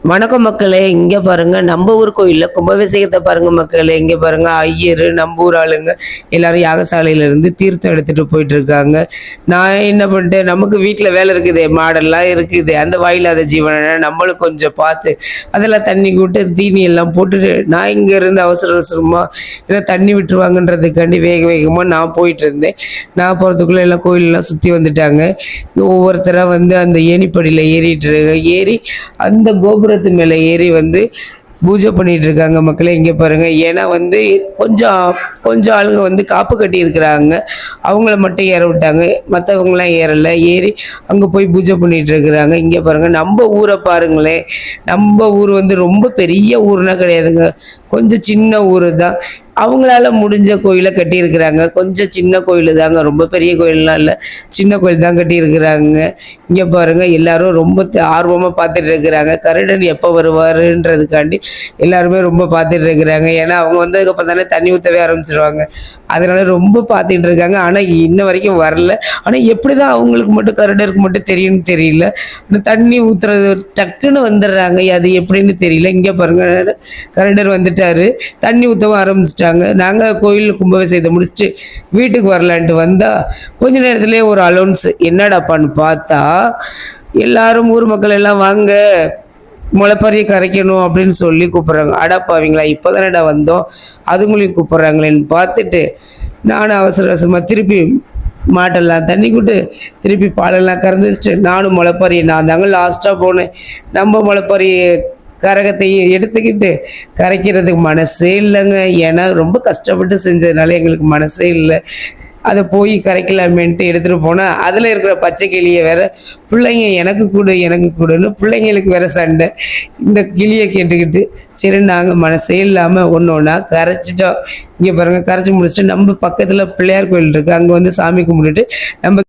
வணக்கம் மக்களே, இங்க பாருங்க நம்ம ஊர் கோயில்ல கும்பாபிஷேகத்தை பாருங்க மக்களே. இங்க பாருங்க ஐயரு நம்ம ஊர் ஆளுங்க எல்லாரும் யாகசாலையில இருந்து தீர்த்தம் எடுத்துட்டு போயிட்டு இருக்காங்க. நான் என்ன பண்ணிட்டேன், நமக்கு வீட்டுல வேலை இருக்குது, மாடெல்லாம் இருக்குது, அந்த வாயில்லாத ஜீவனை நம்மளும் கொஞ்சம் பார்த்து அதெல்லாம் தண்ணி கூட்டு தீனி எல்லாம் போட்டுட்டு நான் இங்க இருந்து அவசர அவசரமா ஏன்னா தண்ணி விட்டுருவாங்கன்றதுக்காண்டி வேக வேகமா நான் போயிட்டு இருந்தேன். நான் போறதுக்குள்ள எல்லாம் கோயிலெல்லாம் சுத்தி வந்துட்டாங்க. ஒவ்வொருத்தரா வந்து அந்த ஏணிப்படியில ஏறிட்டு ஏறி அந்த கோபுரத்து மேலே ஏறி வந்து பூஜை பண்ணிட்டு இருக்காங்க மக்களே. இங்கே பாருங்க, ஏன்னா வந்து கொஞ்சம் கொஞ்சம் ஆளுங்க வந்து காப்பு கட்டி இருக்கிறாங்க, அவங்கள மட்டும் ஏற விட்டாங்க, மற்றவங்களாம் ஏறலை. ஏறி அங்கே போய் பூஜை பண்ணிட்டு இருக்கிறாங்க. இங்கே பாருங்க, நம்ம ஊரை பாருங்களேன். நம்ம ஊர் வந்து ரொம்ப பெரிய ஊர்னா கிடையாதுங்க, கொஞ்சம் சின்ன ஊர் தான். அவங்களால முடிஞ்ச கோயிலை கட்டியிருக்கிறாங்க. கொஞ்சம் சின்ன கோயில் தாங்க, ரொம்ப பெரிய கோயிலெலாம் இல்லை, சின்ன கோயில் தான் கட்டியிருக்கிறாங்க. இங்கே பாருங்க, எல்லாரும் ரொம்ப ஆர்வமாக பார்த்துட்டு இருக்கிறாங்க. கருடன் எப்போ வருவாருன்றதுக்காண்டி எல்லாருமே ரொம்ப பார்த்துட்டு இருக்கிறாங்க. ஏன்னா அவங்க வந்ததுக்கப்புறம் தானே தண்ணி ஊற்றவே ஆரம்பிச்சிருவாங்க, அதனால ரொம்ப பார்த்துட்டு இருக்காங்க. ஆனால் இன்ன வரைக்கும் வரல. ஆனால் எப்படி தான் அவங்களுக்கு மட்டும் கருடருக்கு மட்டும் தெரியும்னு தெரியல. ஆனால் தண்ணி ஊற்றுறது டக்குன்னு வந்துடுறாங்க, அது எப்படின்னு தெரியல. இங்கே பாருங்க, கருடர் வந்துட்டாரு, தண்ணி ஊற்றவும் ஆரம்பிச்சிட்டாங்க. நாங்கள் கோயில் கும்பாபிஷேகத்தை முடிச்சுட்டு வீட்டுக்கு வரலான்ட்டு வந்தால் கொஞ்ச நேரத்துலேயே ஒரு அலௌன்ஸ். என்னடாப்பான்னு பார்த்தா, எல்லாரும் ஊர் மக்கள் எல்லாம் வாங்க முளைப்பறியை கரைக்கணும் அப்படின்னு சொல்லி கூப்பிட்றாங்க. அடாப்பாவீங்களா, இப்போ தானடா வந்தோம், அதுங்களையும் கூப்பிட்றாங்களேன்னு பார்த்துட்டு நானும் அவசர அவசரமாக திருப்பி மாட்டெல்லாம் தண்ணி கூட்டு திருப்பி பாலெல்லாம் கறந்து வச்சுட்டு நானும் முளைப்பறி நான் தாங்க லாஸ்ட்டாக போனேன். நம்ம முளைப்பறி கரகத்தையும் எடுத்துக்கிட்டு கரைக்கிறதுக்கு மனசே இல்லைங்க. ஏன்னா ரொம்ப கஷ்டப்பட்டு செஞ்சதுனால எங்களுக்கு மனசே இல்லை. அதை போய் கரைக்கலாமேன்ட்டு எடுத்துகிட்டு போனால் அதில் இருக்கிற பச்சை கிளியை வேற பிள்ளைங்க எனக்கு கூடுன்னு பிள்ளைங்களுக்கு வேற சண்டை. இந்த கிளியை கேட்டுக்கிட்டு சரி நாங்கள் மனசே இல்லாமல் ஒன்று ஒன்றா கரைச்சிட்டோம். இங்கே பாருங்கள், கரைச்சி முடிச்சுட்டு நம்ம பக்கத்தில் பிள்ளையார் கோயில் இருக்குது, அங்கே வந்து சாமி கும்பிட்டுட்டு நம்ம